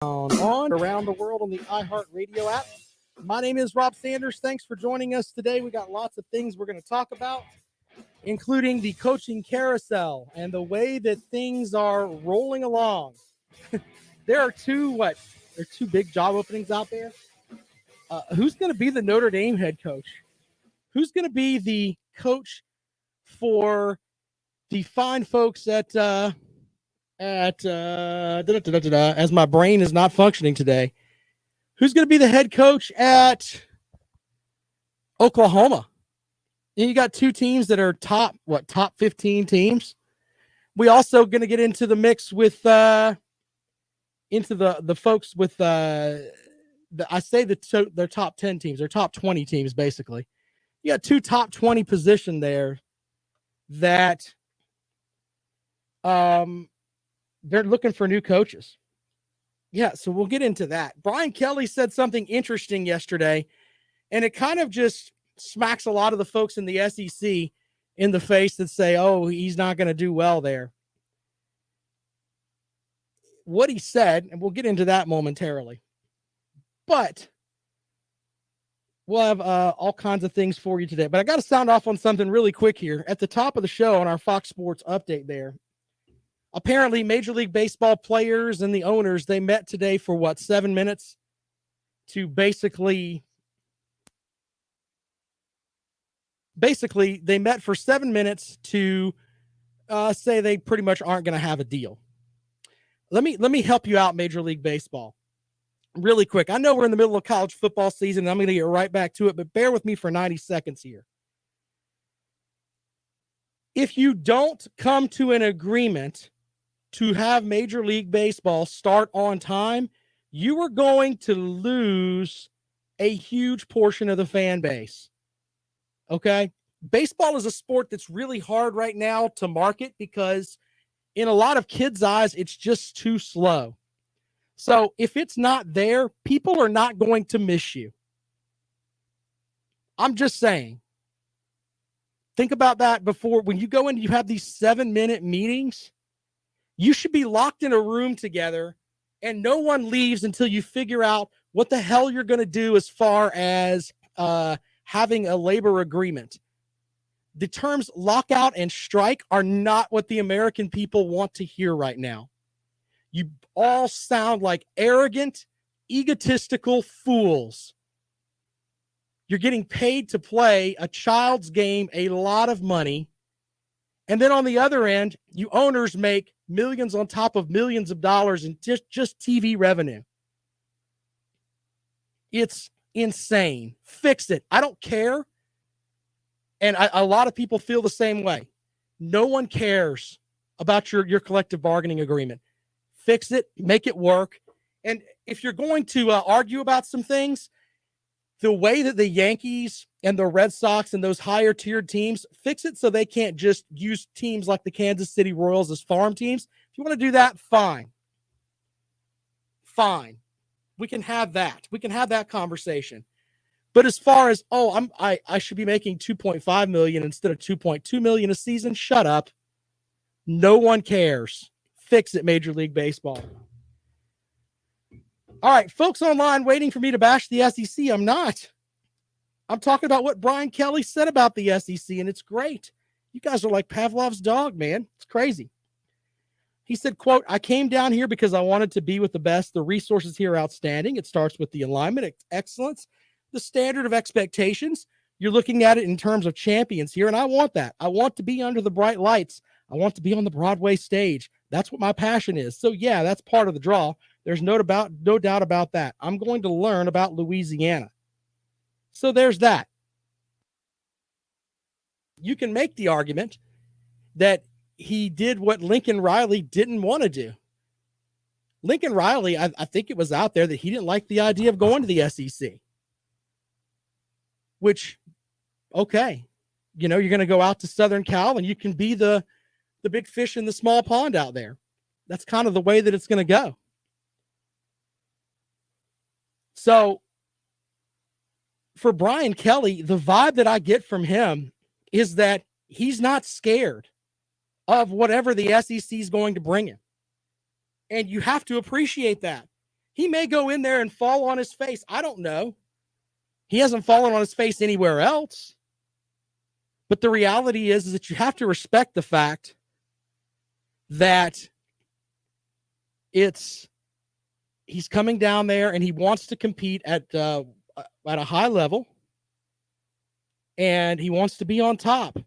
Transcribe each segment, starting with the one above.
on around the world on the iHeartRadio app. My name is Rob Sanders. Thanks for joining us today. We got lots of things we're going to talk about, including the coaching carousel and the way that things are rolling along. There are two big job openings out there. Who's going to be the Notre Dame head coach? Who's going to be the coach for the fine folks as my brain is not functioning today? Who's going to be the head coach at Oklahoma? And you got two teams that are top 15 teams. We also going to get into the mix with into the folks with their top 10 teams, their top 20 teams basically. You got two top 20 position there that they're looking for new coaches. Yeah, so we'll get into that. Brian Kelly said something interesting yesterday, and it kind of just smacks a lot of the folks in the SEC in the face that say, oh, he's not going to do well there. What he said, and we'll get into that momentarily, but we'll have all kinds of things for you today. But I got to sound off on something really quick here. At the top of the show on our Fox Sports update there, apparently Major League Baseball players and the owners, they met today for 7 minutes to basically they met for 7 minutes to say they pretty much aren't going to have a deal. Let me help you out, Major League Baseball, really quick. I know we're in the middle of college football season, and I'm going to get right back to it, but bear with me for 90 seconds here. If you don't come to an agreement to have Major League Baseball start on time, you are going to lose a huge portion of the fan base. Okay? Baseball is a sport that's really hard right now to market because in a lot of kids' eyes, it's just too slow. So if it's not there, people are not going to miss you. I'm just saying. Think about that before. When you go in, you have these 7-minute meetings. You should be locked in a room together and no one leaves until you figure out what the hell you're going to do as far as having a labor agreement. The terms lockout and strike are not what the American people want to hear right now. You all sound like arrogant, egotistical fools. You're getting paid to play a child's game a lot of money. And then on the other end, you owners make millions on top of millions of dollars in just TV revenue. It's insane. Fix it. I don't care. And a lot of people feel the same way. No one cares about your collective bargaining agreement. Fix it. Make it work. And if you're going to argue about some things, the way that the Yankees and the Red Sox and those higher tiered teams fix it so they can't just use teams like the Kansas City Royals as farm teams. If you want to do that, fine. Fine. We can have that. We can have that conversation. But as far as, I should be making $2.5 million instead of $2.2 million a season, shut up. No one cares. Fix it, Major League Baseball. All right, folks online waiting for me to bash the SEC. I'm not. I'm talking about what Brian Kelly said about the SEC, and it's great. You guys are like Pavlov's dog, man. It's crazy. He said, quote, I came down here because I wanted to be with the best. The resources here are outstanding. It starts with the alignment, excellence, the standard of expectations. You're looking at it in terms of champions here, and I want that. I want to be under the bright lights. I want to be on the Broadway stage. That's what my passion is. So, yeah, that's part of the draw. There's no doubt about that. I'm going to learn about Louisiana. So there's that. You can make the argument that he did what Lincoln Riley didn't want to do. Lincoln Riley, I think it was out there that he didn't like the idea of going to the SEC. Which, okay, you're going to go out to Southern Cal and you can be the big fish in the small pond out there. That's kind of the way that it's going to go. So for Brian Kelly, the vibe that I get from him is that he's not scared of whatever the SEC is going to bring him. And you have to appreciate that. He may go in there and fall on his face. I don't know. He hasn't fallen on his face anywhere else. But the reality is that you have to respect the fact that he's coming down there and he wants to compete at a high level, and he wants to be on top.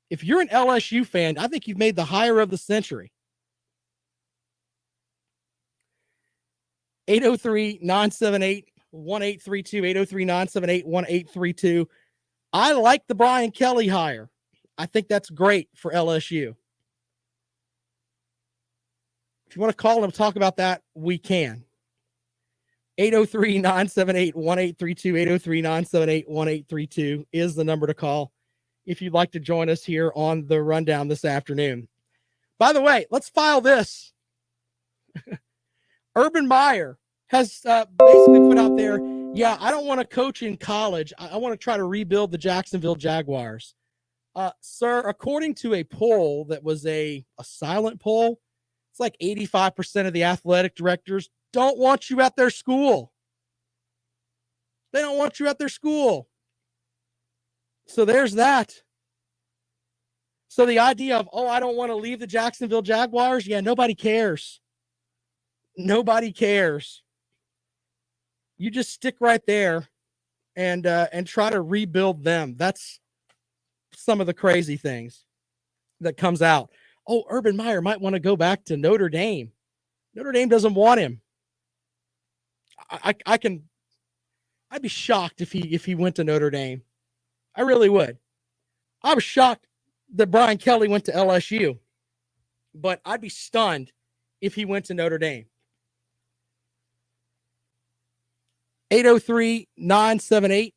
If you're an LSU fan, I think you've made the hire of the century. 803-978-1832, 803-978-1832. I like the Brian Kelly hire. I think that's great for LSU. If you want to call and talk about that, we can. 803-978-1832, 803-978-1832 is the number to call if you'd like to join us here on the rundown this afternoon. By the way, let's file this. Urban Meyer has basically put out there, yeah, I don't want to coach in college. I want to try to rebuild the Jacksonville Jaguars. Sir, according to a poll that was a silent poll, it's like 85% of the athletic directors don't want you at their school. They don't want you at their school. So there's that. So the idea of, I don't want to leave the Jacksonville Jaguars. Yeah, nobody cares. Nobody cares. You just stick right there and try to rebuild them. That's some of the crazy things that comes out. Oh, Urban Meyer might want to go back to Notre Dame. Notre Dame doesn't want him. I'd be shocked if he went to Notre Dame. I really would. I was shocked that Brian Kelly went to LSU, but I'd be stunned if he went to Notre Dame. 803-978-1832,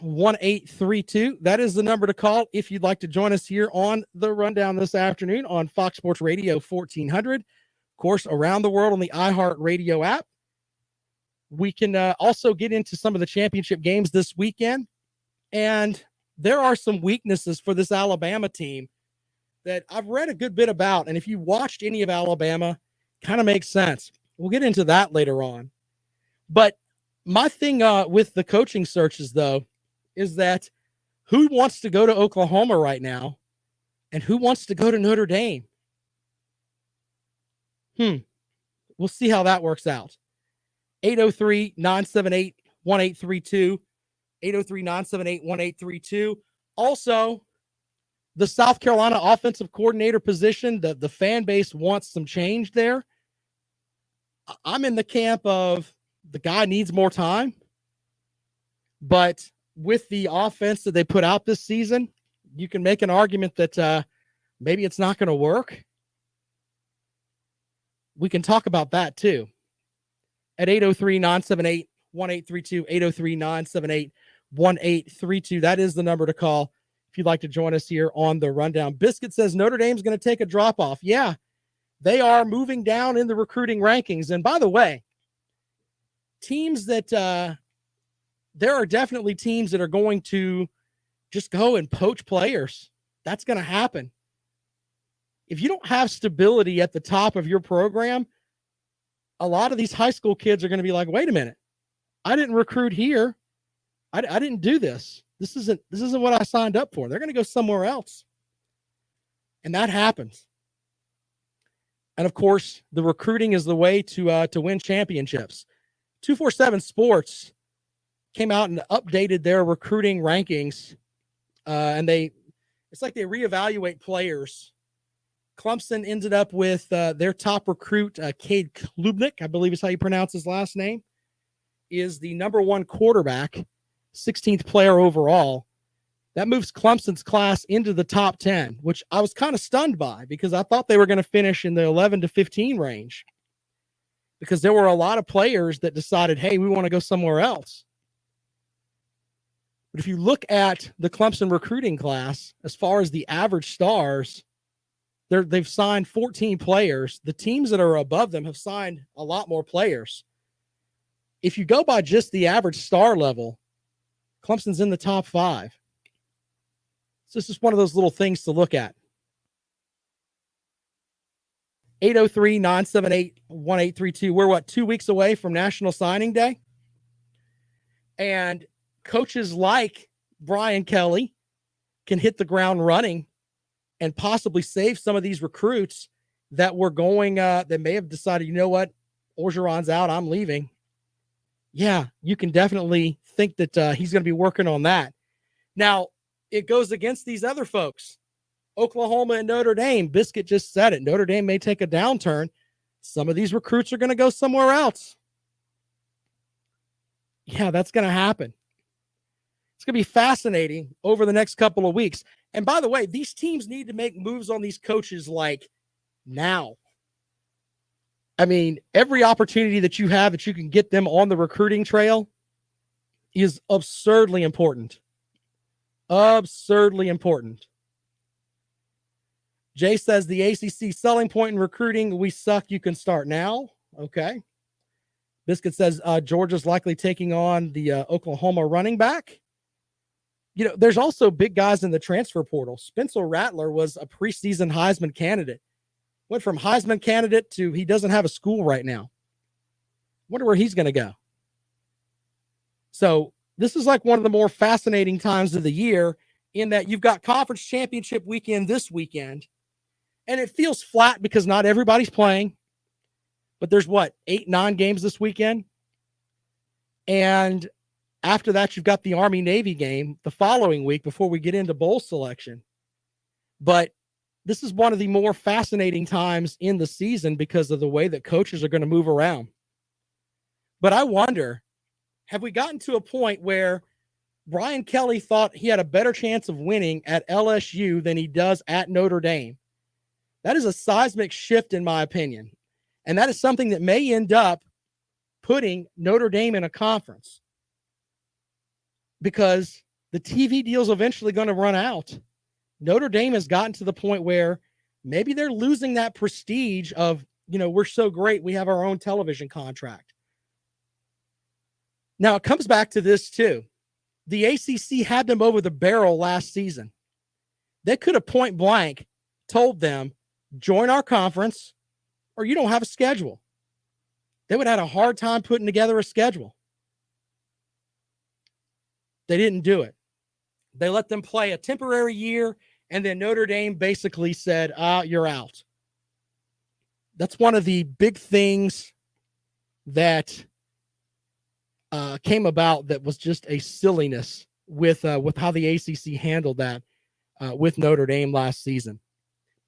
803-978-1832. That is the number to call if you'd like to join us here on the rundown this afternoon on Fox Sports Radio 1400. Of course, around the world on the iHeartRadio app. We can also get into some of the championship games this weekend. And there are some weaknesses for this Alabama team that I've read a good bit about. And if you watched any of Alabama, kind of makes sense. We'll get into that later on. But my thing with the coaching searches, though, is that who wants to go to Oklahoma right now and who wants to go to Notre Dame? We'll see how that works out. 803-978-1832, 803-978-1832. Also, the South Carolina offensive coordinator position, the fan base wants some change there. I'm in the camp of the guy needs more time, but with the offense that they put out this season, you can make an argument that maybe it's not going to work. We can talk about that too. At 803-978-1832, 803-978-1832. That is the number to call if you'd like to join us here on the rundown. Biscuit says Notre Dame's going to take a drop off. Yeah, they are moving down in the recruiting rankings. And by the way, teams that there are definitely teams that are going to just go and poach players. That's going to happen. If you don't have stability at the top of your program, a lot of these high school kids are going to be like, wait a minute, I didn't recruit here. I didn't do this. This isn't what I signed up for. They're going to go somewhere else. And that happens. And of course, the recruiting is the way to win championships. 247 Sports came out and updated their recruiting rankings. And it's like they reevaluate players. Clemson ended up with their top recruit, Cade Klubnik, I believe is how you pronounce his last name, is the number one quarterback, 16th player overall. That moves Clemson's class into the top 10, which I was kind of stunned by because I thought they were going to finish in the 11 to 15 range because there were a lot of players that decided, hey, we want to go somewhere else. But if you look at the Clemson recruiting class, as far as the average stars, they've signed 14 players. The teams that are above them have signed a lot more players. If you go by just the average star level, Clemson's in the top 5. So it's just one of those little things to look at. 803-978-1832. We're what, 2 weeks away from National Signing Day? And coaches like Brian Kelly can hit the ground running and possibly save some of these recruits that were going, that may have decided, you know what, Orgeron's out, I'm leaving. Yeah, you can definitely think that he's going to be working on that. Now, it goes against these other folks. Oklahoma and Notre Dame. Biscuit just said it. Notre Dame may take a downturn. Some of these recruits are going to go somewhere else. Yeah, that's going to happen. It's going to be fascinating over the next couple of weeks. And by the way, these teams need to make moves on these coaches like now. I mean, every opportunity that you have that you can get them on the recruiting trail is absurdly important. Absurdly important. Jay says the ACC selling point in recruiting, we suck, you can start now. Okay. Biscuit says Georgia's likely taking on the Oklahoma running back. You know, there's also big guys in the transfer portal. Spencer Rattler was a preseason Heisman candidate. Went from Heisman candidate to he doesn't have a school right now. Wonder where he's going to go. So this is like one of the more fascinating times of the year in that you've got conference championship weekend this weekend, and it feels flat because not everybody's playing, but there's what, 8-9 games this weekend. And after that, you've got the Army-Navy game the following week before we get into bowl selection. But this is one of the more fascinating times in the season because of the way that coaches are going to move around. But I wonder, have we gotten to a point where Brian Kelly thought he had a better chance of winning at LSU than he does at Notre Dame? That is a seismic shift, in my opinion. And that is something that may end up putting Notre Dame in a conference because the TV deal's eventually going to run out. Notre Dame has gotten to the point where maybe they're losing that prestige of, you know, we're so great, we have our own television contract. Now, it comes back to this, too. The ACC had them over the barrel last season. They could have point blank told them, join our conference or you don't have a schedule. They would have had a hard time putting together a schedule. They didn't do it. They let them play a temporary year, and then Notre Dame basically said, you're out. That's one of the big things that came about that was just a silliness with how the ACC handled that with Notre Dame last season.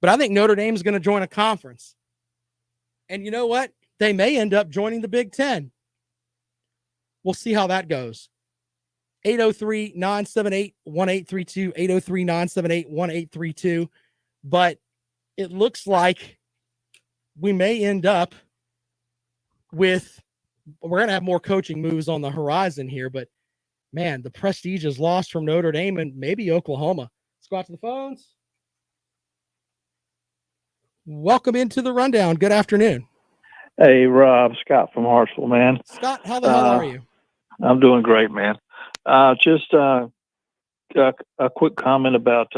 But I think Notre Dame is going to join a conference. And you know what? They may end up joining the Big Ten. We'll see how that goes. 803-978-1832, 803-978-1832. But it looks like we may end up with, we're going to have more coaching moves on the horizon here, but man, the prestige is lost from Notre Dame and maybe Oklahoma. Let's go out to the phones. Welcome into the rundown. Good afternoon. Hey, Rob, Scott from Hartsville, man. Scott, how the hell are you? I'm doing great, man. Just a quick comment about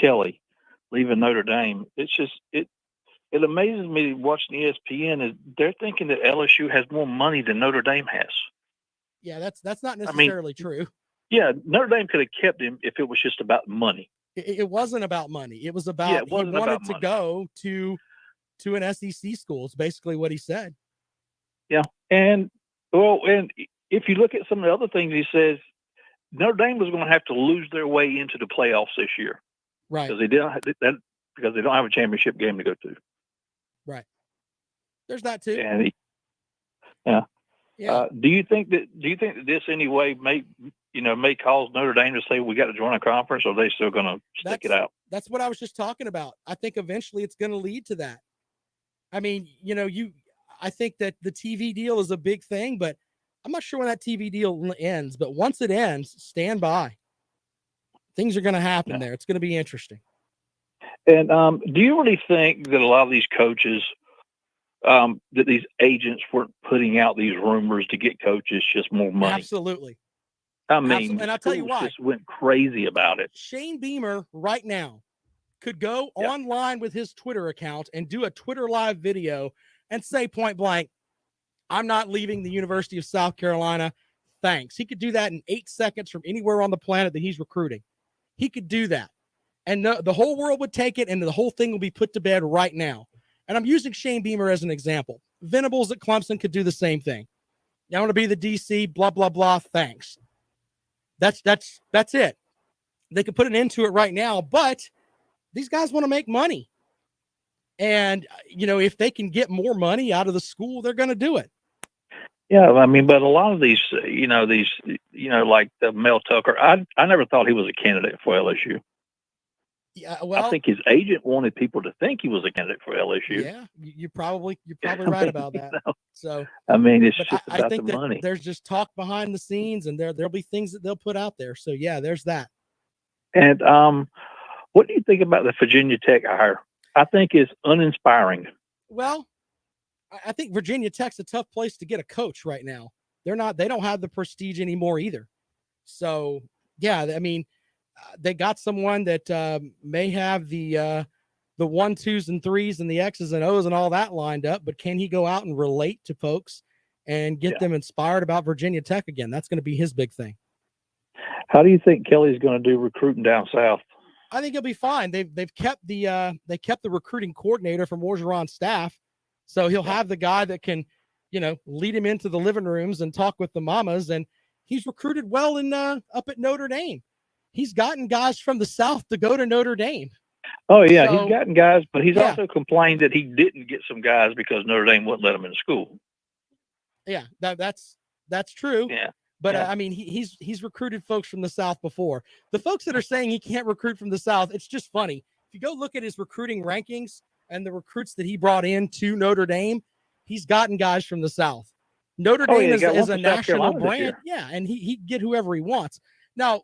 Kelly leaving Notre Dame. It's just it amazes me watching ESPN is they're thinking that LSU has more money than Notre Dame has. Yeah, that's not necessarily true. Yeah, Notre Dame could have kept him if it was just about money. It wasn't about money. It was about he wanted to go to an SEC school. It's basically what he said. Yeah, and if you look at some of the other things he says, Notre Dame was going to have to lose their way into the playoffs this year, right? Because they don't have a championship game to go to. Right. There's that too. And do you think that this anyway may cause Notre Dame to say we got to join a conference, or are they still going to stick it out? That's what I was just talking about. I think eventually it's going to lead to that. I mean, I think that the TV deal is a big thing, but I'm not sure when that TV deal ends. But once it ends, stand by. Things are going to happen there. It's going to be interesting. And do you really think that a lot of these coaches, that these agents weren't putting out these rumors to get coaches just more money? Absolutely. I mean, and I'll tell you why. Just went crazy about it. Shane Beamer right now could go online with his Twitter account and do a Twitter live video and say point blank, I'm not leaving the University of South Carolina. Thanks. He could do that in 8 seconds from anywhere on the planet that he's recruiting. He could do that. And the whole world would take it, and the whole thing will be put to bed right now. And I'm using Shane Beamer as an example. Venables at Clemson could do the same thing. I want to be the DC, blah, blah, blah. Thanks. That's it. They could put an end to it right now, but these guys want to make money. And, if they can get more money out of the school, they're going to do it. Yeah, I mean, but a lot of these, like the Mel Tucker, I never thought he was a candidate for LSU. Yeah, well, I think his agent wanted people to think he was a candidate for LSU. Yeah, you're probably right about that. So, I mean, it's just I about think the that money. there's just talk behind the scenes, and there'll be things that they'll put out there. So, yeah, there's that. And what do you think about the Virginia Tech hire? I think it's uninspiring. Well, I think Virginia Tech's a tough place to get a coach right now. They don't have the prestige anymore either. So, yeah, I mean, they got someone that may have the 1, 2s, and 3s and the X's and O's and all that lined up, but can he go out and relate to folks and get them inspired about Virginia Tech again? That's going to be his big thing. How do you think Kelly's going to do recruiting down south? I think he'll be fine. They've kept the recruiting coordinator from Orgeron's staff, so he'll have the guy that can, lead him into the living rooms and talk with the mamas. And he's recruited well in up at Notre Dame. He's gotten guys from the South to go to Notre Dame. Oh yeah, he's gotten guys, but he's also complained that he didn't get some guys because Notre Dame wouldn't let him in school. Yeah, that's true. Yeah. But I mean, he's recruited folks from the South before. The folks that are saying he can't recruit from the South, it's just funny. If you go look at his recruiting rankings and the recruits that he brought in to Notre Dame, he's gotten guys from the South. Notre Dame is a national brand. Yeah, and he get whoever he wants. Now,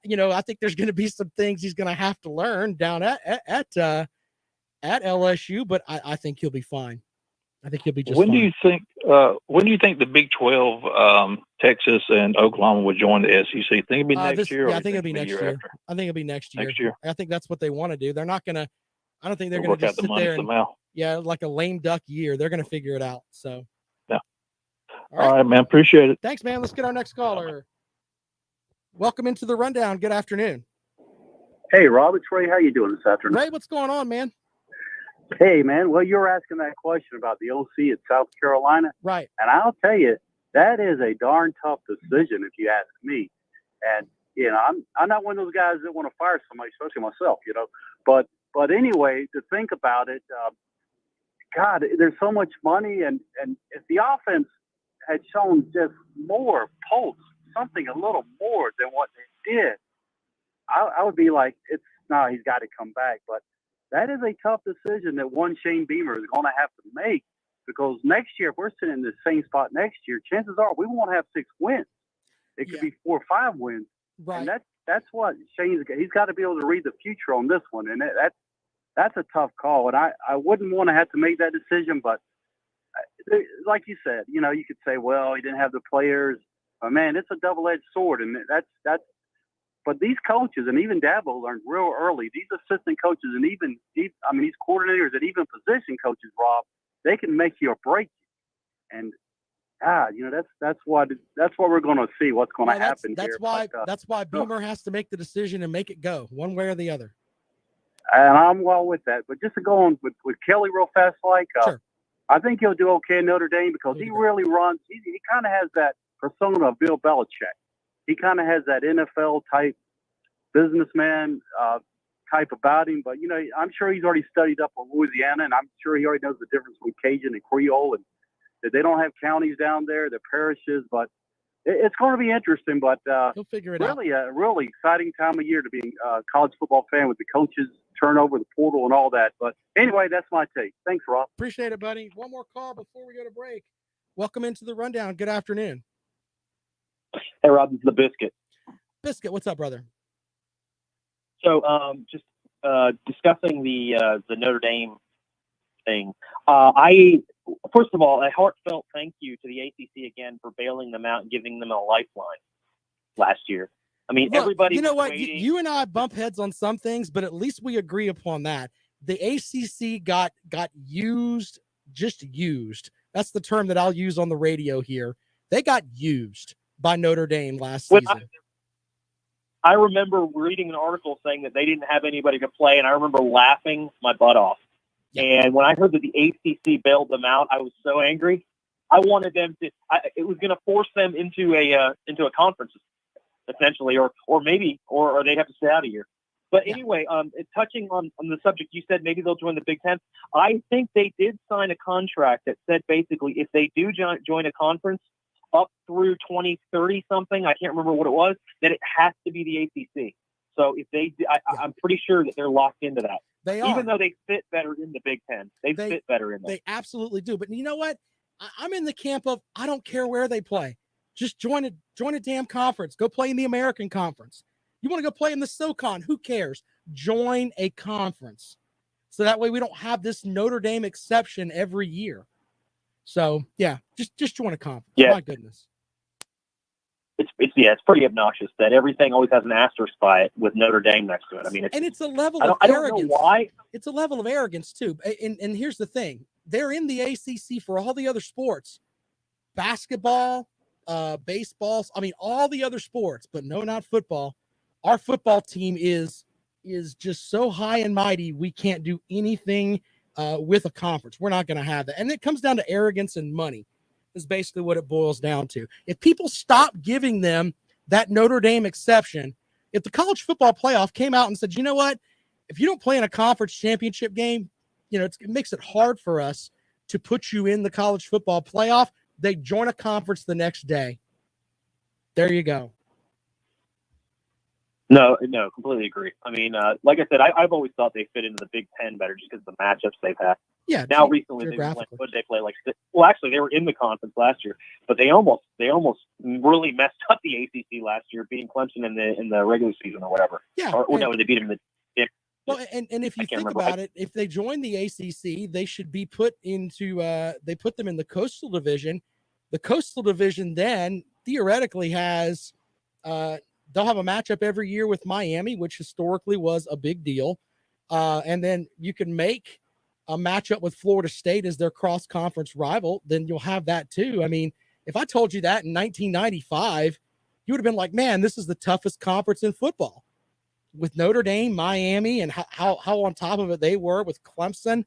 I think there's going to be some things he's going to have to learn down at LSU, but I think he'll be fine. I think he'll be just fine. When do you think the Big 12, Texas and Oklahoma would join the SEC? Think it'll be next year? Yeah, I think it'll be next year. I think it'll be next year. I think that's what they want to do. They're not going to. I don't think they're going to just sit there and like a lame duck year. They're going to figure it out. So. Yeah. All right, man. Appreciate it. Thanks, man. Let's get our next caller. Welcome into the rundown. Good afternoon. Hey, Rob, it's Ray. How you doing this afternoon? Ray, what's going on, man? Hey, man. Well, you're asking that question about the OC at South Carolina. Right. And I'll tell you, that is a darn tough decision if you ask me. And, I'm not one of those guys that want to fire somebody, especially myself, But anyway, to think about it, God, there's so much money. And if the offense had shown just more pulse, something a little more than what they did, I would be like, he's got to come back. But that is a tough decision that one Shane Beamer is going to have to make, because next year, if we're sitting in the same spot next year, chances are we won't have 6 wins. It could be 4 or 5 wins. Right. And that's what he's got to be able to read the future on this one. And that's a tough call. And I wouldn't want to have to make that decision, but like you said, you could say, well, he didn't have the players. But man, it's a double-edged sword. And but these coaches, and even Dabo learned real early, these assistant coaches and even these coordinators and even position coaches, Rob, they can make you or break you. And that's what we're going to see. What's going to happen here? That's why Beamer has to make the decision and make it go one way or the other. And I'm well with that. But just to go on with Kelly real fast, sure. I think he'll do okay in Notre Dame because he really runs. He kind of has that persona of Bill Belichick. He kind of has that NFL type businessman type about him. But, I'm sure he's already studied up on Louisiana, and I'm sure he already knows the difference between Cajun and Creole, and that they don't have counties down there, the parishes. But it's going to be interesting. But he'll figure it out. Really a really exciting time of year to be a college football fan with the coaches turnover, the portal, and all that. But anyway, that's my take. Thanks, Rob. Appreciate it, buddy. One more call before we go to break. Welcome into the rundown. Good afternoon. Hey, Rob, this is the Biscuit. Biscuit, what's up, brother? So, just discussing the Notre Dame thing. First of all, a heartfelt thank you to the ACC again for bailing them out and giving them a lifeline last year. I mean, Look, everybody. you know was what? waiting. You and I bump heads on some things, but at least we agree upon that. The ACC got used, just used. That's the term that I'll use on the radio here. They got used by Notre Dame last season. I remember reading an article saying that they didn't have anybody to play, and I remember laughing my butt off. Yeah. And when I heard that the ACC bailed them out, I was so angry. I wanted them to. It was going to force them into a conference, essentially, or they'd have to stay out of here. But anyway, touching on the subject, you said maybe they'll join the Big Ten. I think they did sign a contract that said basically if they do join a conference up through 2030 something, I can't remember what it was, that it has to be the ACC. So if they, I'm pretty sure that they're locked into that. They are. Even though they fit better in the Big Ten. They fit better in there. They absolutely do. But you know what? I'm in the camp of I don't care where they play. Just join a damn conference. Go play in the American Conference. You want to go play in the SoCon? Who cares? Join a conference. So that way we don't have this Notre Dame exception every year. So yeah, just join a conference. Yeah. My goodness. It's pretty obnoxious that everything always has an asterisk by it with Notre Dame next to it. I mean, it's a level of arrogance. I don't know why. It's a level of arrogance too. And here's the thing: they're in the ACC for all the other sports, basketball, baseballs. I mean, all the other sports, but no, not football. Our football team is just so high and mighty. We can't do anything with a conference. We're not going to have that. And it comes down to arrogance and money is basically what it boils down to. If people stop giving them that Notre Dame exception, if the college football playoff came out and said, you know what, if you don't play in a conference championship game, you know, it makes it hard for us to put you in the college football playoff. They join a conference the next day. There you go. No, completely agree. I mean, like I said, I've always thought they fit into the Big Ten better just because of the matchups they've had. Yeah. Now recently they play like well, actually they were in the conference last year, but they almost really messed up the ACC last year, beating Clemson in the regular season or whatever. Yeah. No, they beat them in the. Well, and if you think about it, if they join the ACC, they should be put into they put them in the Coastal Division. The Coastal Division then theoretically has they'll have a matchup every year with Miami, which historically was a big deal. And then you can make a matchup with Florida State as their cross-conference rival, then you'll have that too. I mean, if I told you that in 1995, you would have been like, man, this is the toughest conference in football. With Notre Dame, Miami, and how on top of it they were with Clemson,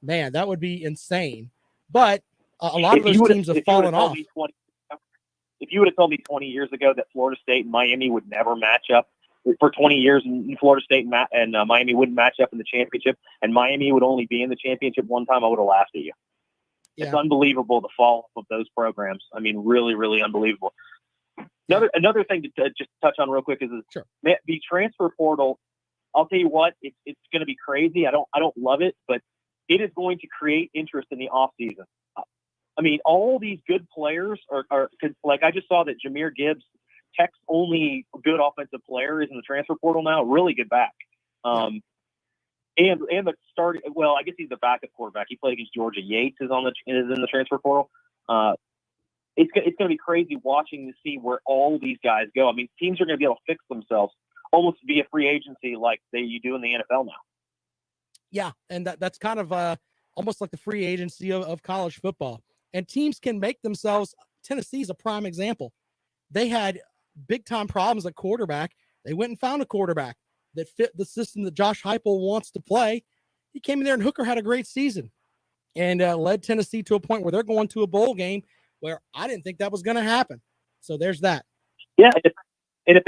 man, that would be insane. But a lot of those teams have fallen off. If you would have told me 20 years ago that Florida State and Miami would never match up for 20 years, and Florida State and Miami wouldn't match up in the championship, and Miami would only be in the championship one time, I would have laughed at you. Yeah. It's unbelievable the fall of those programs. I mean, really, really unbelievable. Another thing to just touch on real quick is the transfer portal. I'll tell you what, it's going to be crazy. I don't love it, but it is going to create interest in the off season. I mean, all these good players are like I just saw that Jahmyr Gibbs, Tech's only good offensive player, is in the transfer portal now. Really good back. And the starting. Well, I guess he's the backup quarterback. He played against Georgia. Yates is in the transfer portal. It's going to be crazy watching to see where all these guys go. I mean, teams are going to be able to fix themselves almost via free agency like you do in the NFL now. Yeah, and that's kind of almost like the free agency of college football. And teams can make themselves. Tennessee's a prime example. They had big-time problems at quarterback. They went and found a quarterback that fit the system that Josh Heupel wants to play. He came in there, and Hooker had a great season and led Tennessee to a point where they're going to a bowl game where I didn't think that was going to happen. So there's that. Yeah, and if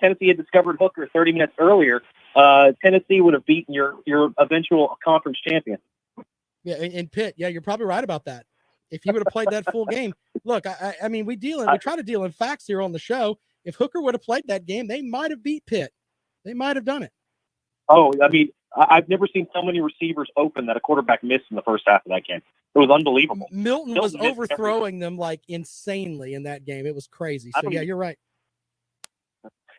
Tennessee had discovered Hooker 30 minutes earlier, Tennessee would have beaten your eventual conference champion. Yeah, and Pitt. Yeah, you're probably right about that. If he would have played that full game, look, I mean, we try to deal in facts here on the show. If Hooker would have played that game, they might have beat Pitt. They might have done it. Oh, I mean, I've never seen so many receivers open that a quarterback missed in the first half of that game. It was unbelievable. Milton was overthrowing them like insanely in that game. It was crazy. So yeah, you're right.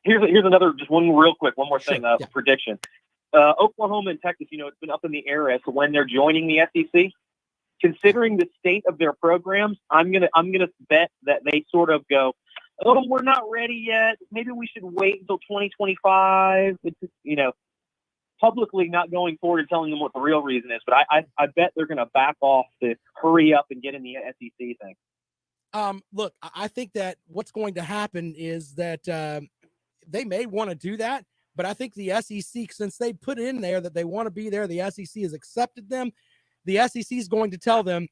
Here's another, just one real quick, one more thing, prediction. Oklahoma and Texas, it's been up in the air as to when they're joining the SEC. Considering the state of their programs, I'm gonna bet that they sort of go, oh, we're not ready yet. Maybe we should wait until 2025. It's just, publicly not going forward and telling them what the real reason is. But I bet they're going to back off the hurry up and get in the SEC thing. Look, I think that what's going to happen is that they may want to do that, but I think the SEC, since they put in there that they want to be there, the SEC has accepted them. The SEC is going to tell them,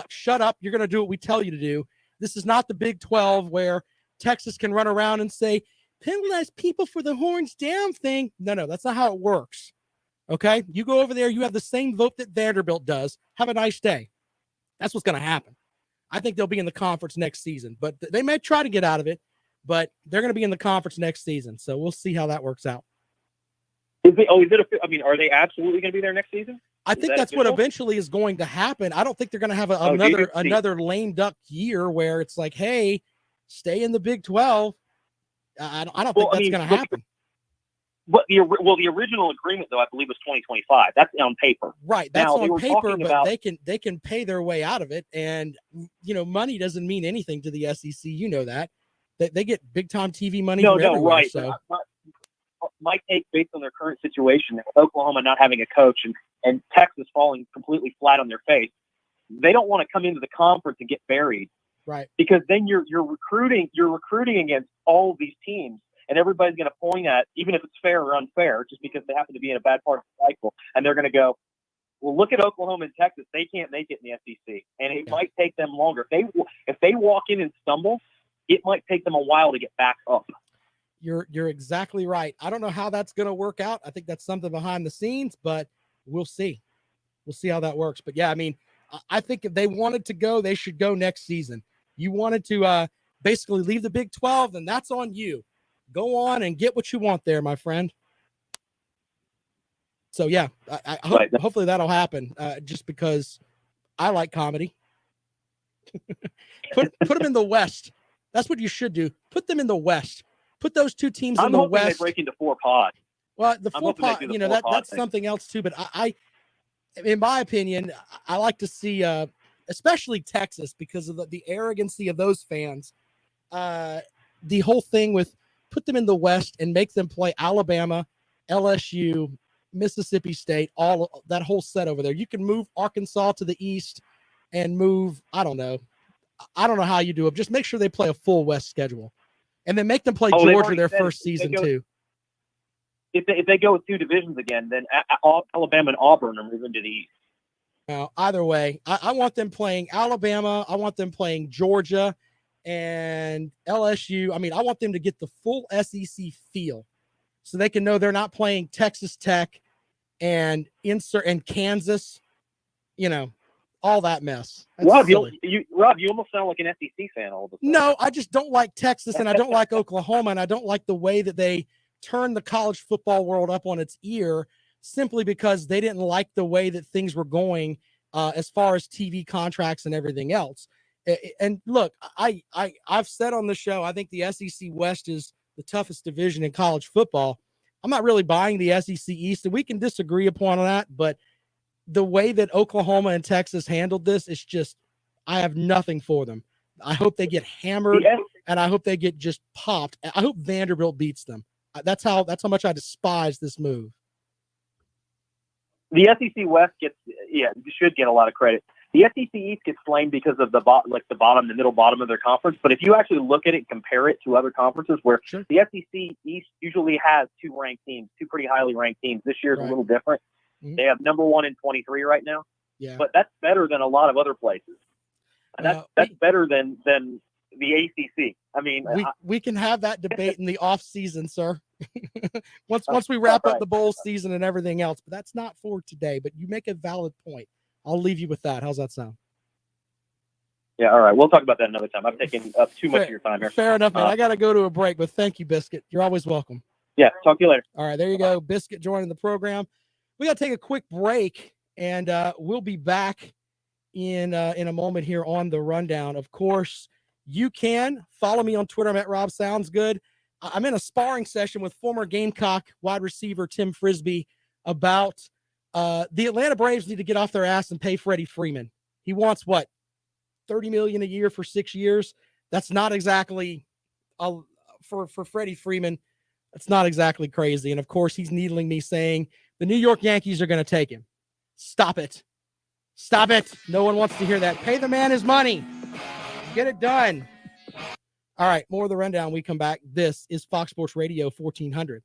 shut up, you're going to do what we tell you to do. This is not the Big 12 where Texas can run around and say, penalize people for the horns down thing. No, that's not how it works. Okay? You go over there, you have the same vote that Vanderbilt does. Have a nice day. That's what's going to happen. I think they'll be in the conference next season, but they may try to get out of it, but they're going to be in the conference next season. So we'll see how that works out. Are they absolutely going to be there next season? I think that's what eventually is going to happen. I don't think they're going to have another lame duck year where it's like, hey, stay in the Big 12. I don't think that's going to happen. But the original agreement, though, I believe was 2025. That's on paper. Right. That's on paper, but they can pay their way out of it. And, money doesn't mean anything to the SEC. You know that. They get big-time TV money from everywhere. Right. So. My take, based on their current situation, with Oklahoma not having a coach and Texas falling completely flat on their face, they don't want to come into the conference and get buried. Right. Because then you're recruiting against all of these teams, and everybody's going to point at, even if it's fair or unfair, just because they happen to be in a bad part of the cycle, and they're going to go, well, look at Oklahoma and Texas. They can't make it in the SEC, and it might take them longer. If they walk in and stumble, it might take them a while to get back up. You're exactly right. I don't know how that's going to work out. I think that's something behind the scenes, but we'll see. We'll see how that works. But yeah, I think if they wanted to go, they should go next season. You wanted to basically leave the Big 12, then that's on you. Go on and get what you want there, my friend. So yeah, I hope, hopefully that'll happen. Just because I like comedy. Put them in the West. That's what you should do. Put them in the West. Put those two teams in the West. They break into 4 pods. Well, the 4 pod, that's something else too. But I, in my opinion, I like to see, especially Texas, because of the arrogancy of those fans. The whole thing with put them in the West and make them play Alabama, LSU, Mississippi State, all that whole set over there. You can move Arkansas to the East and move. I don't know how you do it. Just make sure they play a full West schedule. And then make them play Georgia their first season, too. If they go with 2 divisions again, then Alabama and Auburn are moving to the East. Now, either way, I want them playing Alabama. I want them playing Georgia and LSU. I want them to get the full SEC feel so they can know they're not playing Texas Tech and Kansas, all that mess. Rob, you almost sound like an SEC fan all the time. No, I just don't like Texas, and I don't like Oklahoma, and I don't like the way that they turn the college football world up on its ear simply because they didn't like the way that things were going as far as TV contracts and everything else. And look, I've said on the show, I think the SEC West is the toughest division in college football. I'm not really buying the SEC East, and we can disagree upon that, but the way that Oklahoma and Texas handled this is just, I have nothing for them. I hope they get hammered, and I hope they get just popped. I hope Vanderbilt beats them. That's how much I despise this move. The SEC West should get a lot of credit. The SEC East gets flamed because of the middle bottom of their conference. But if you actually look at it and compare it to other conferences where the SEC East usually has 2 ranked teams, 2 pretty highly ranked teams. This year is a little different. Mm-hmm. They have number 1 and 23 right now. Yeah. But that's better than a lot of other places. And that's better than the ACC. We can have that debate in the off season, sir. once we wrap up the bowl season and everything else, but that's not for today. But you make a valid point. I'll leave you with that. How's that sound? Yeah, all right. We'll talk about that another time. I'm taking up too much of your time here. Fair enough, man. I got to go to a break, but thank you, Biscuit. You're always welcome. Yeah, talk to you later. All right, there you go. Biscuit joining the program. We got to take a quick break, and we'll be back in a moment here on the rundown. Of course, you can follow me on Twitter. I'm at Rob Sounds Good. I'm in a sparring session with former Gamecock wide receiver Tim Frisbee about the Atlanta Braves need to get off their ass and pay Freddie Freeman. He wants $30 million a year for 6 years. That's not exactly for Freddie Freeman, it's not exactly crazy. And of course, he's needling me saying the New York Yankees are going to take him. Stop it. Stop it. No one wants to hear that. Pay the man his money. Get it done. All right, more of the rundown. We come back. This is Fox Sports Radio 1400.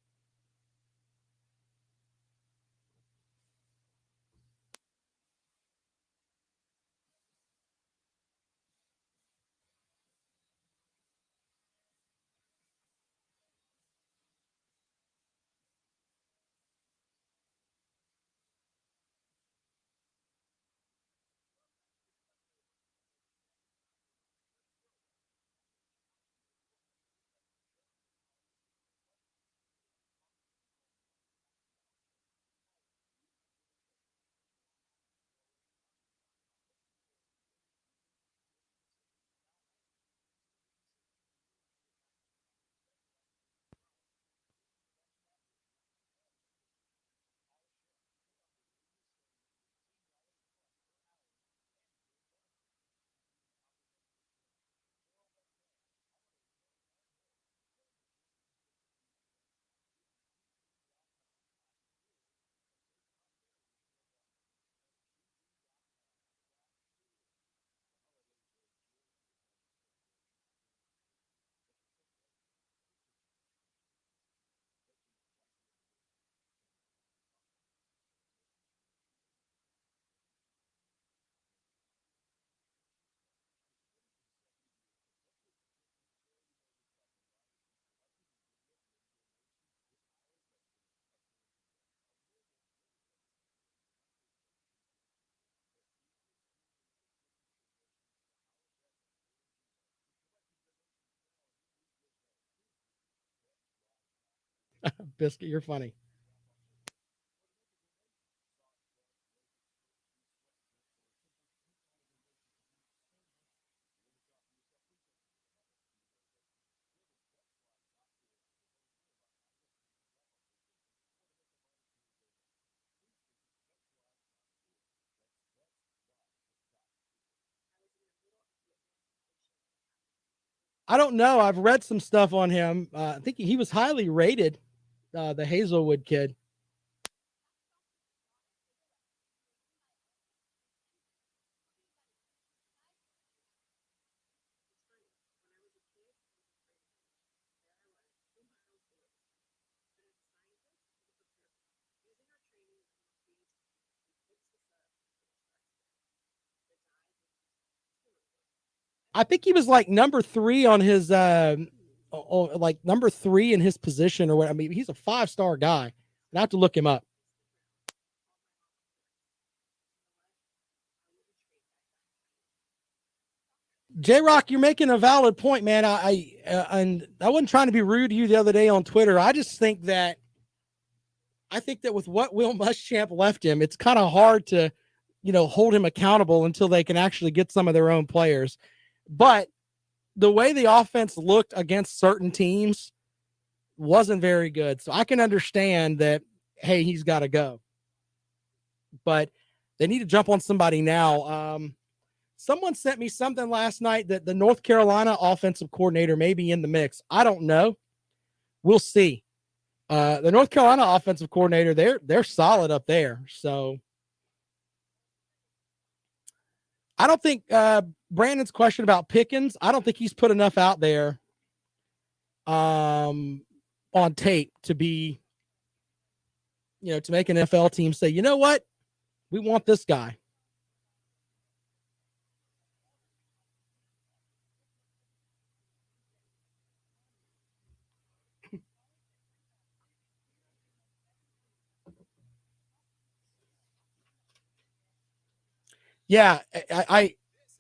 Biscuit, you're funny. I don't know. I've read some stuff on him. I think he was highly rated, the Hazelwood kid. I think he was like number 3 on his like number 3 in his position or what. I mean, he's a 5-star guy. I have to look him up. J-Rock, you're making a valid point, man. And I wasn't trying to be rude to you the other day on Twitter. I think that with what Will Muschamp left him, it's kind of hard to, hold him accountable until they can actually get some of their own players. But the way the offense looked against certain teams wasn't very good. So I can understand that, hey, he's got to go. But they need to jump on somebody now. Someone sent me something last night that the North Carolina offensive coordinator may be in the mix. I don't know. We'll see. The North Carolina offensive coordinator, they're solid up there. So I don't think Brandon's question about Pickens, I don't think he's put enough out there on tape to be, to make an NFL team say, you know what? We want this guy. Yeah,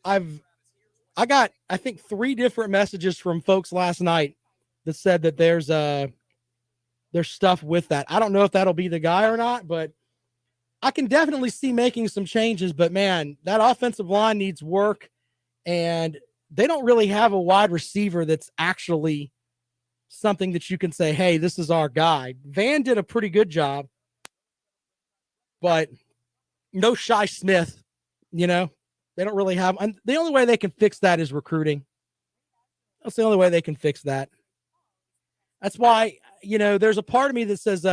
I got, I think, 3 different messages from folks last night that said that there's stuff with that. I don't know if that'll be the guy or not, but I can definitely see making some changes. But man, that offensive line needs work, and they don't really have a wide receiver that's actually something that you can say, hey, this is our guy. Van did a pretty good job, but no Shi Smith, they don't really have. And the only way they can fix that is recruiting. That's the only way they can fix that. That's why, there's a part of me that says,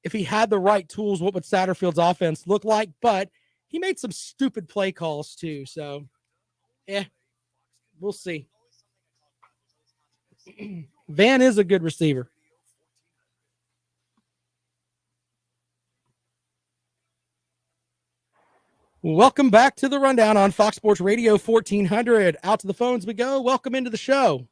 if he had the right tools, what would Satterfield's offense look like? But he made some stupid play calls too. So, we'll see. Van is a good receiver. Welcome back to the Rundown on Fox Sports Radio 1400. Out to the phones we go. Welcome into the show.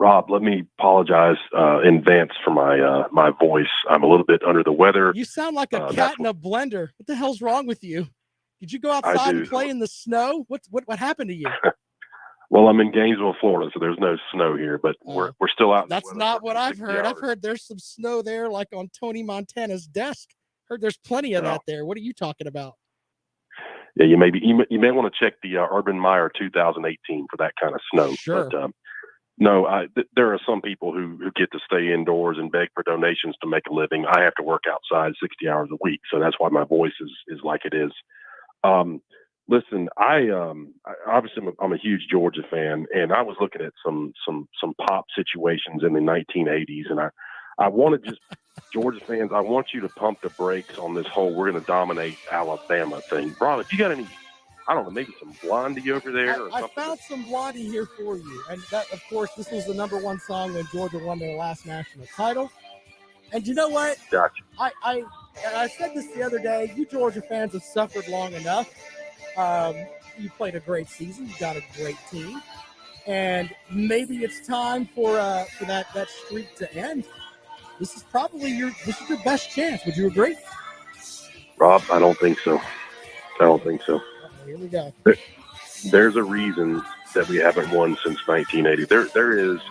Rob, let me apologize in advance for my voice. I'm a little bit under the weather. You sound like a cat in a blender. What the hell's wrong with you? Did you go outside and play in the snow? What happened to you? Well, I'm in Gainesville, Florida, so there's no snow here, but we're still out. That's not what I've heard. I've heard there's some snow there, like on Tony Montana's desk. Heard there's plenty of that there. What are you talking about? Yeah, you may want to check the Urban Meyer 2018 for that kind of snow. Sure. But, no, there are some people who get to stay indoors and beg for donations to make a living. I have to work outside 60 hours a week, so that's why my voice is like it is. Listen, obviously I'm a huge Georgia fan, and I was looking at some pop situations in the 1980s, and I wanted just Georgia fans, I want you to pump the brakes on this whole we're going to dominate Alabama thing. Rob, if you got any, I don't know, maybe some Blondie over there or something. I found some Blondie here for you. And that, of course, this was the #1 song when Georgia won their last national title. And you know what? Gotcha. I said this the other day. You Georgia fans have suffered long enough. You played a great season. You got a great team. And maybe it's time for that streak to end. This is probably your best chance. Would you agree? Rob, I don't think so. Here we go. There's a reason that we haven't won since 1980. There is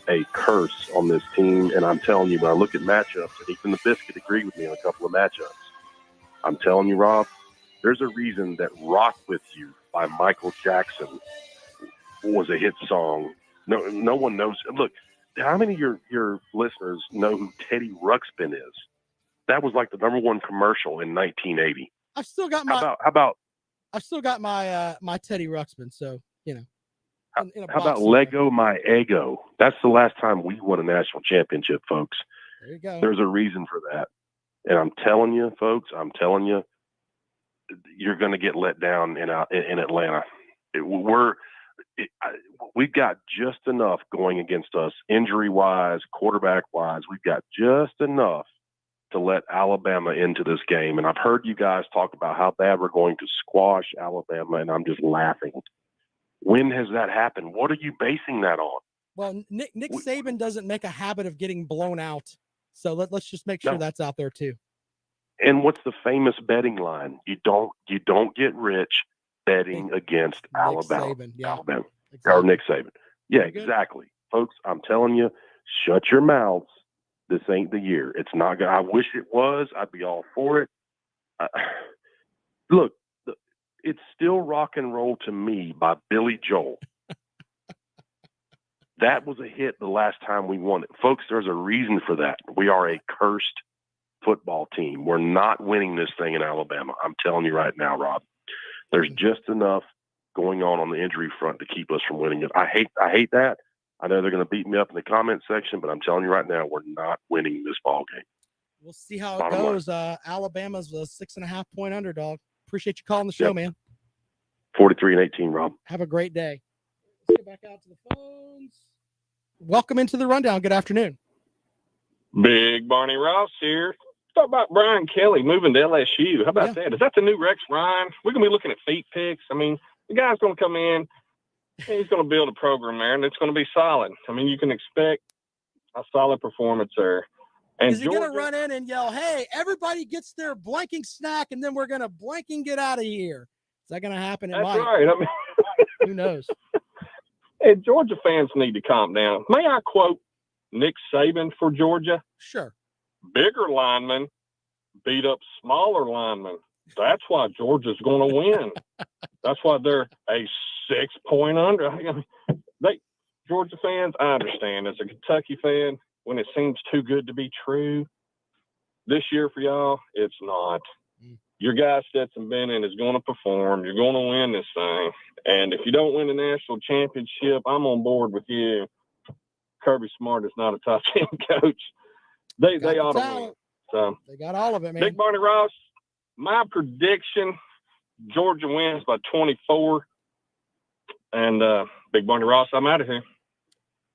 a curse on this team, and I'm telling you, when I look at matchups, and even the Biscuit agreed with me on a couple of matchups, I'm telling you, Rob, there's a reason that Rock With You by Michael Jackson was a hit song. No one knows. Look, how many of your listeners know who Teddy Ruxpin is? That was like the #1 commercial in 1980. I've still got my. How about? I've still got my Teddy Ruxpin. So How about Lego My Ego? That's the last time we won a national championship, folks. There you go. There's a reason for that, and I'm telling you, folks. You're going to get let down in Atlanta. We've got just enough going against us, injury-wise, quarterback-wise. We've got just enough to let Alabama into this game. And I've heard you guys talk about how bad we're going to squash Alabama, and I'm just laughing. When has that happened? What are you basing that on? Well, Nick Saban doesn't make a habit of getting blown out. So let's just make sure that's out there too. And what's the famous betting line? You don't get rich betting against Alabama. Saban, yeah. Alabama. Exactly. Or Nick Saban. Yeah, Very good. exactly. Folks, I'm telling you, shut your mouths. This ain't the year. It's not going to. I wish it was. I'd be all for it. Look, it's still rock and roll to me by Billy Joel. That was a hit the last time we won it. Folks, there's a reason for that. We are a cursed football team. We're not winning this thing in Alabama. I'm telling you right now, Rob. There's just enough going on the injury front to keep us from winning it. I hate that. I know they're going to beat me up in the comment section, but I'm telling you right now, we're not winning this ball game. We'll see how it goes. Alabama's a 6.5-point underdog. Appreciate you calling the show, man. 43-18, Rob. Have a great day. Let's get back out to the phones. Welcome into the Rundown. Good afternoon. Big Barney Ross here. Talk about Brian Kelly moving to LSU. How about that? Is that the new Rex Ryan? We're going to be looking at feet picks. I mean, the guy's going to come in. He's going to build a program there, and it's going to be solid. I mean, you can expect a solid performance there. And is he going to run in and yell, hey, everybody gets their blanking snack, and then we're going to blanking get out of here? Is that going to happen? That's right. I mean, who knows? And Georgia fans need to calm down. May I quote Nick Saban for Georgia? Sure. Bigger linemen beat up smaller linemen. That's why Georgia's going to win. That's why they're a 6-point under. I mean, Georgia fans, I understand. As a Kentucky fan, when it seems too good to be true, this year for y'all, it's not. Your guy Stetson Bennett is going to perform. You're going to win this thing. And if you don't win the national championship, I'm on board with you. Kirby Smart is not a top 10 coach. They ought to win. So they got all of it, man. Big Barney Ross, my prediction, Georgia wins by 24. And Big Barney Ross, I'm out of here.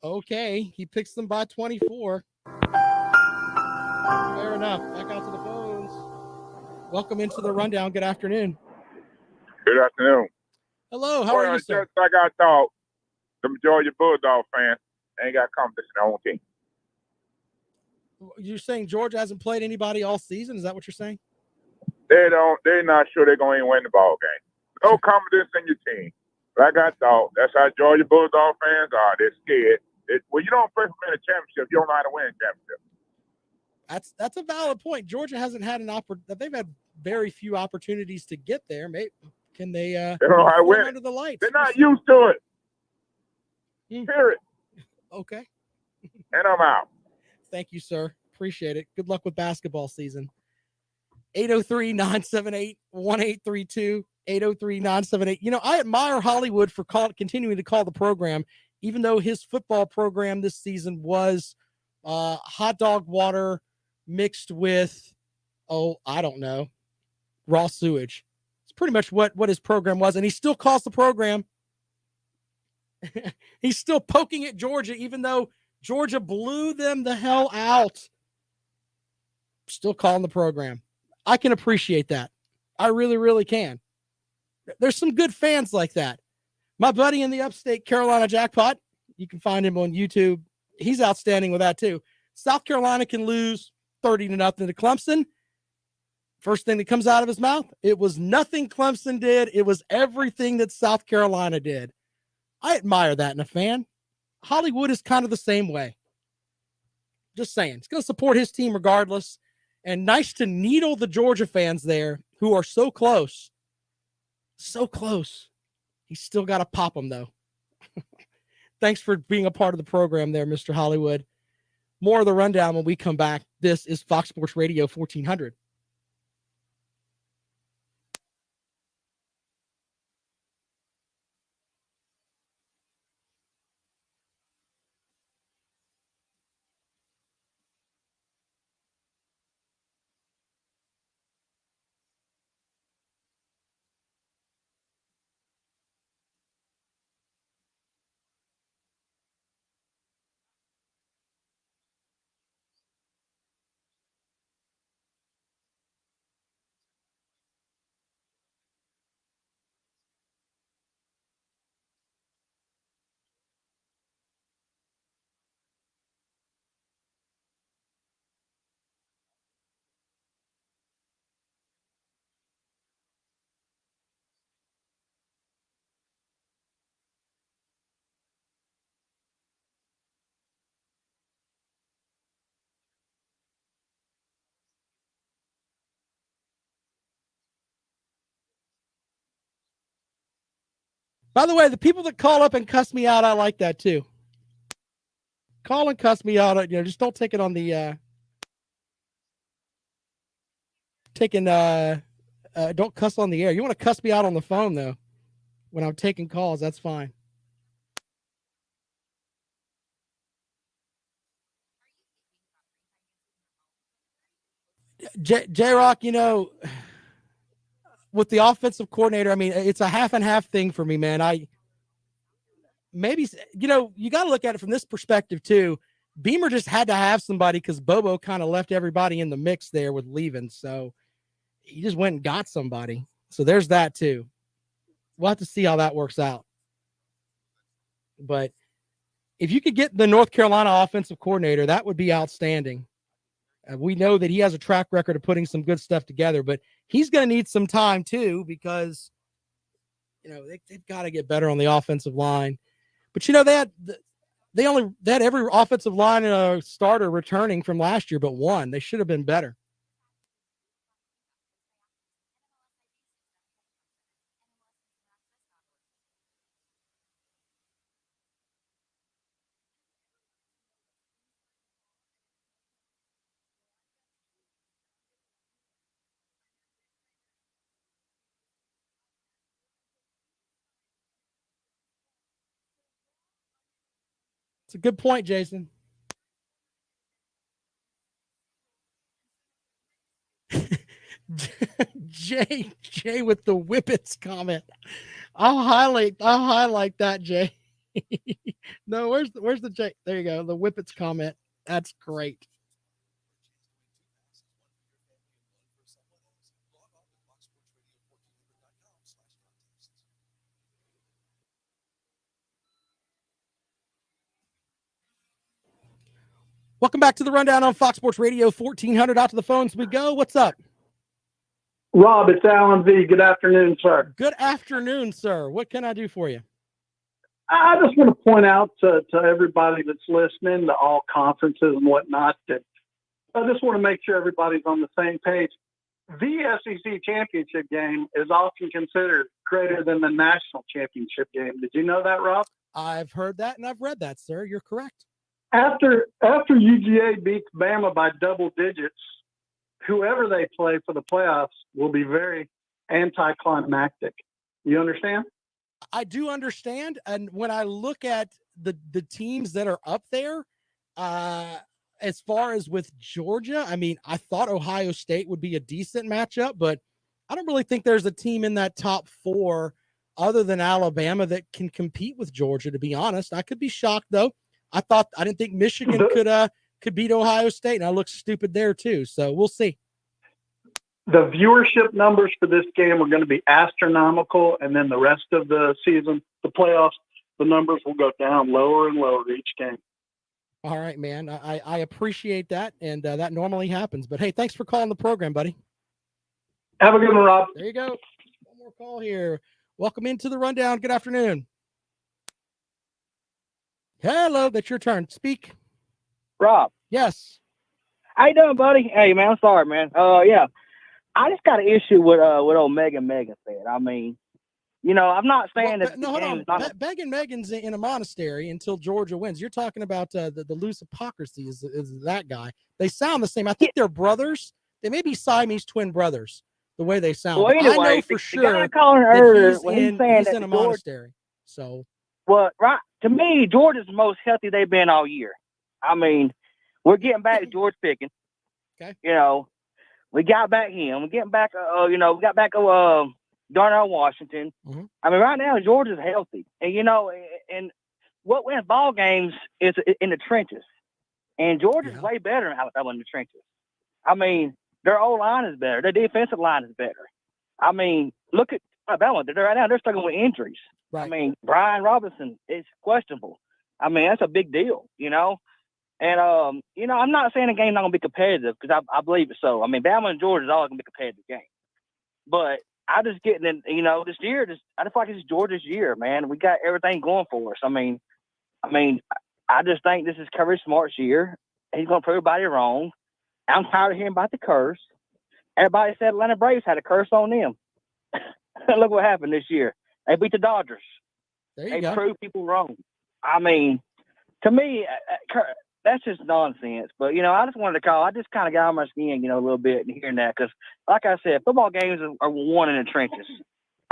Okay, he picks them by 24. Fair enough. Back out to the phones. Welcome into the rundown. Good afternoon. Good afternoon. Hello, how are you, sir? Just like I thought, the Georgia Bulldog fans ain't got confidence in their own team. You're saying Georgia hasn't played anybody all season? Is that what you're saying? They're not sure they're going to win the ball game. No confidence in your team. Like I thought, that's how Georgia Bulldog fans are. They're scared. Well, you don't play for a championship. You don't know how to win a championship. That's a valid point. Georgia hasn't had they've had very few opportunities to get there. Maybe can they? They don't know how to win under the lights. They're not used to it. Period. Okay. And I'm out. Thank you, sir. Appreciate it. Good luck with basketball season. 803-978-1832. 803-978. You know, I admire Hollywood for continuing to call the program, even though his football program this season was hot dog water mixed with, I don't know, raw sewage. It's pretty much what his program was, and he still calls the program. He's still poking at Georgia, even though Georgia blew them the hell out. Still calling the program. I can appreciate that. I really, really can. There's some good fans like that. My buddy in the upstate Carolina Jackpot, you can find him on YouTube. He's outstanding with that too. South Carolina can lose 30-0 to Clemson. First thing that comes out of his mouth, it was nothing Clemson did. It was everything that South Carolina did. I admire that in a fan. Hollywood is kind of the same way. Just saying. He's going to support his team regardless. And nice to needle the Georgia fans there who are so close. So close. He's still got to pop them, though. Thanks for being a part of the program there, Mr. Hollywood. More of the rundown when we come back. This is Fox Sports Radio 1400. By the way, the people that call up and cuss me out, I like that too. Call and cuss me out. Just don't take it on the don't cuss on the air. You want to cuss me out on the phone though. When I'm taking calls, that's fine. J-Rock, with the offensive coordinator, I mean, it's a half and half thing for me, man. You got to look at it from this perspective too. Beamer just had to have somebody because Bobo kind of left everybody in the mix there with leaving. So he just went and got somebody. So there's that too. We'll have to see how that works out. But if you could get the North Carolina offensive coordinator, that would be outstanding. We know that he has a track record of putting some good stuff together, but he's going to need some time too because, they've got to get better on the offensive line. But, they had every offensive line starter returning from last year but one. They should have been better. It's a good point, Jason. Jay with the whippets comment. I'll highlight that, Jay. No, where's the Jay? There you go. The whippets comment. That's great. Welcome back to the Rundown on Fox Sports Radio 1400. Out to the phones we go. What's up? Rob, it's Alan V. Good afternoon, sir. Good afternoon, sir. What can I do for you? I just want to point out to everybody that's listening to all conferences and whatnot that I just want to make sure everybody's on the same page. The SEC championship game is often considered greater than the national championship game. Did you know that, Rob? I've heard that and I've read that, sir. You're correct. After UGA beats Bama by double digits, whoever they play for the playoffs will be very anticlimactic. You understand? I do understand. And when I look at the teams that are up there, as far as with Georgia, I mean, I thought Ohio State would be a decent matchup, but I don't really think there's a team in that top 4 other than Alabama that can compete with Georgia, to be honest. I could be shocked, though. I didn't think Michigan could beat Ohio State, and I look stupid there too. So we'll see. The viewership numbers for this game are going to be astronomical, and then the rest of the season, the playoffs, the numbers will go down lower and lower each game. All right, man. I appreciate that, and that normally happens. But, hey, thanks for calling the program, buddy. Have a good one, Rob. There you go. One more call here. Welcome into the Rundown. Good afternoon. Hello, that's your turn. Speak. Rob. Yes. How you doing, buddy? Hey, man, I'm sorry, man. Yeah. I just got an issue with old Megan said. I mean, you know, I'm not saying that. No, hold on. Megan's in a monastery until Georgia wins. You're talking about the loose hypocrisy is that guy. They sound the same. I think they're brothers. They may be Siamese twin brothers, the way they sound. Well, anyway, I know for sure he's in a monastery. So. Well, right, to me, Georgia's the most healthy they've been all year. I mean, we're getting back to George Pickens. Okay. You know, we got back him. We're getting back, we got back Darnell Washington. Mm-hmm. I mean, right now, Georgia's healthy. And, you know, and what wins ball games is in the trenches. And Georgia's way better than Alabama in the trenches. I mean, their O-line is better. Their defensive line is better. I mean, look at Alabama. Right now, they're struggling with injuries. Right. I mean, Brian Robinson is questionable. I mean, that's a big deal, you know. And, you know, I'm not saying the game's not going to be competitive because I believe it so. I mean, Bama and Georgia is always going to be a competitive game. But I just getting in, you know, this year, I just feel like it's Georgia's year, man. We got everything going for us. I mean, I just think this is Kirby Smart's year. He's going to prove everybody wrong. I'm tired of hearing about the curse. Everybody said Atlanta Braves had a curse on them. Look what happened this year. They beat the Dodgers. There you go. They proved people wrong. I mean, to me, that's just nonsense. But, you know, I just wanted to call. I just kind of got on my skin, you know, a little bit and hearing that. Because, like I said, football games are won in the trenches.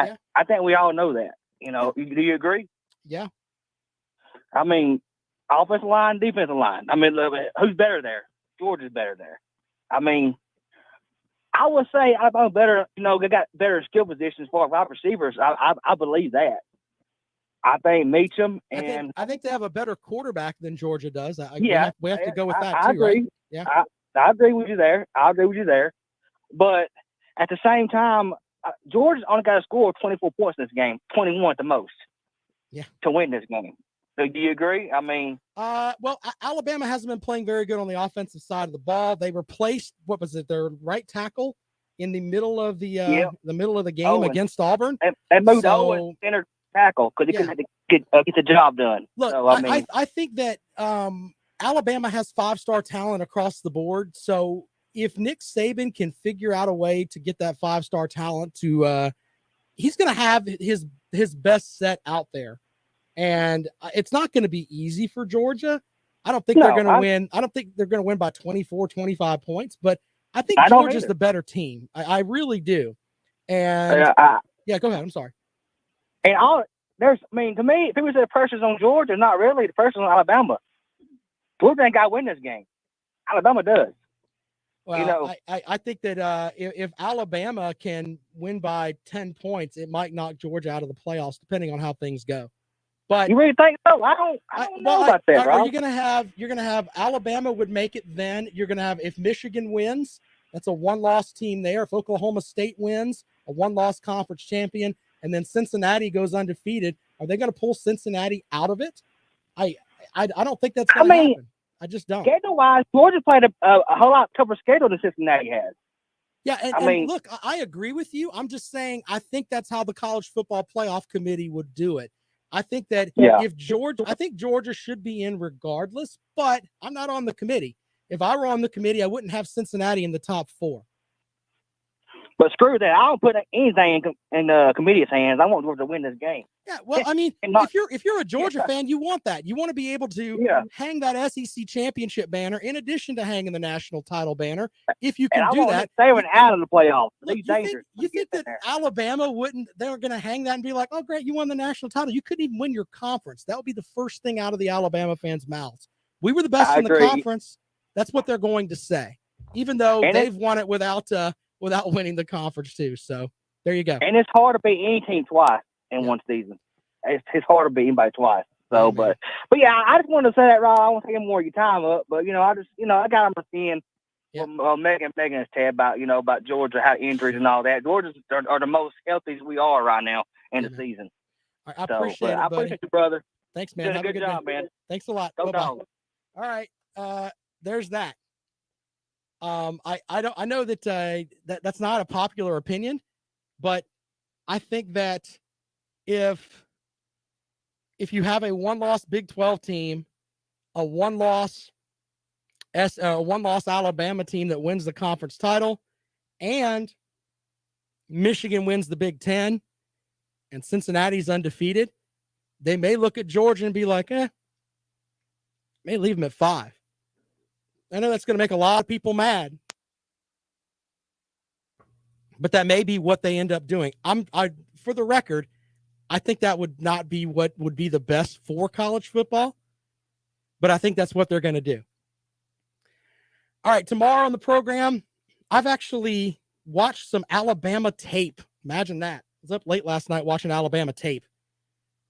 Yeah. I think we all know that. You know, do you agree? Yeah. I mean, offensive line, defensive line. I mean, who's better there? Georgia's better there. I mean, I would say Alabama better, you know, they got better skill positions for wide receivers. I believe that. I think Meacham and I think they have a better quarterback than Georgia does. We have to go with that I too. agree. Right? Yeah, I agree with you there. But at the same time, Georgia's only got to score 24 points in this game, 21 at the most. Yeah, to win this game. So do you agree? I mean, well, Alabama hasn't been playing very good on the offensive side of the ball. They replaced their right tackle in the middle of the game against Auburn. And moved Owen center tackle because he couldn't get the job done. Look, so, I think that Alabama has 5-star talent across the board. So if Nick Saban can figure out a way to get that 5-star talent to, he's going to have his best set out there. And it's not going to be easy for Georgia. I don't think they're going to win. I don't think they're going to win by 24, 25 points, but I think Georgia's the better team. I really do. And go ahead. I'm sorry. And to me, people say the pressure's on Georgia. Not really. The pressure's on Alabama. Georgia ain't got to win this game. Alabama does. Well, You know, I think that if Alabama can win by 10 points, it might knock Georgia out of the playoffs, depending on how things go. But you really think so? I don't know about that, bro. Are you gonna have Alabama would make it then? You're gonna have, if Michigan wins, that's a one-loss team there. If Oklahoma State wins, a one-loss conference champion, and then Cincinnati goes undefeated, are they gonna pull Cincinnati out of it? I don't think that's gonna happen. I just don't. Schedule-wise, Georgia played a whole lot tougher schedule than Cincinnati has. Yeah, and look, I agree with you. I'm just saying I think that's how the college football playoff committee would do it. I think that I think Georgia should be in regardless, but I'm not on the committee. If I were on the committee, I wouldn't have Cincinnati in the top 4. But screw that. I don't put anything in the committee's hands. I want Georgia to win this game. Yeah, well, I mean, if you're a Georgia fan, you want that. You want to be able to hang that SEC championship banner in addition to hanging the national title banner. If you can do that, they went out of the playoffs. Look, you think that Alabama wouldn't? They were going to hang that and be like, "Oh, great, you won the national title. You couldn't even win your conference." That would be the first thing out of the Alabama fans' mouths. We were the best in the conference. That's what they're going to say, even though they've won it without winning the conference too. So there you go. And it's hard to beat any team twice in one season. It's hard to beat anybody twice. So, but yeah, I just wanted to say that, Rob. I won't take any more of your time up, but I got understand from Megan's tab about Georgia, how injuries and all that. Georgia's are the most healthy we are right now in the season. I appreciate it, I appreciate you, brother. Thanks, man. Have a good job, man. Thanks a lot. Go Bye-bye. Dogs. All right. There's that. I know that that's not a popular opinion, but I think that if you have a one-loss Big 12 team, a one-loss Alabama team that wins the conference title, and Michigan wins the Big 10, and Cincinnati's undefeated, they may look at Georgia and be like, may leave them at 5. I know that's going to make a lot of people mad, but that may be what they end up doing. For the record, I think that would not be what would be the best for college football, but I think that's what they're going to do. All right, tomorrow on the program, I've actually watched some Alabama tape. Imagine that. I was up late last night watching Alabama tape,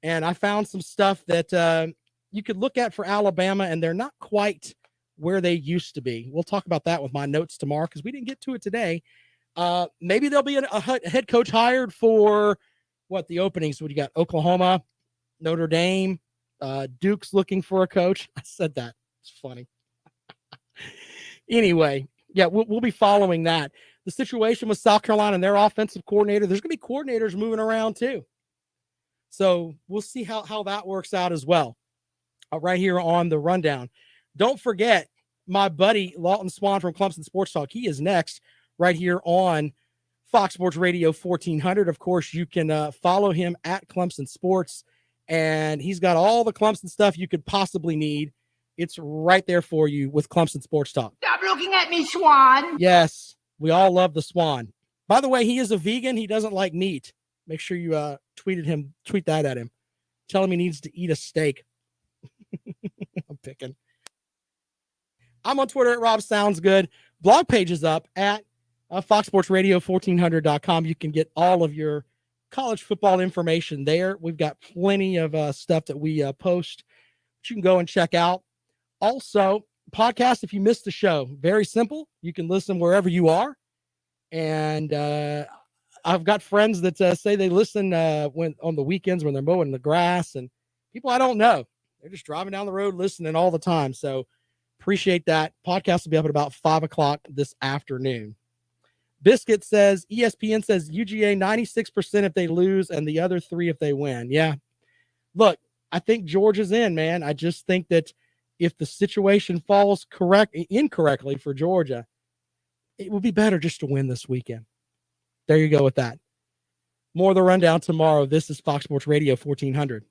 and I found some stuff that you could look at for Alabama, and they're not quite where they used to be. We'll talk about that with my notes tomorrow because we didn't get to it today. Maybe there'll be a head coach hired for the openings. What do you got? Oklahoma, Notre Dame, Duke's looking for a coach. I said that. It's funny. Anyway, yeah, we'll be following that. The situation with South Carolina and their offensive coordinator, there's going to be coordinators moving around too. So we'll see how that works out as well. Right here on the rundown. Don't forget my buddy Lawton Swan from Clemson Sports Talk. He is next right here on Fox Sports Radio 1400. Of course, you can follow him at Clemson Sports, and he's got all the Clemson stuff you could possibly need. It's right there for you with Clemson Sports Talk. Stop looking at me, Swan. Yes, we all love the Swan. By the way, he is a vegan. He doesn't like meat. Make sure you tweet that at him. Tell him he needs to eat a steak. I'm picking. I'm on Twitter at Rob Sounds Good. Blog page is up at foxsportsradio1400.com. You can get all of your college football information there. We've got plenty of stuff that we post that you can go and check out. Also, podcast, if you missed the show, very simple. You can listen wherever you are. And I've got friends that say they listen when on the weekends when they're mowing the grass, and people I don't know. They're just driving down the road listening all the time. So appreciate that. Podcast will be up at about 5:00 this afternoon. Biscuit says, ESPN says UGA 96% if they lose and the other 3 if they win. Yeah. Look, I think Georgia's in, man. I just think that if the situation falls incorrectly for Georgia, it would be better just to win this weekend. There you go with that. More of the rundown tomorrow. This is Fox Sports Radio 1400.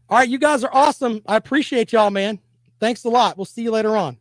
All right, you guys are awesome. I appreciate y'all, man. Thanks a lot. We'll see you later on.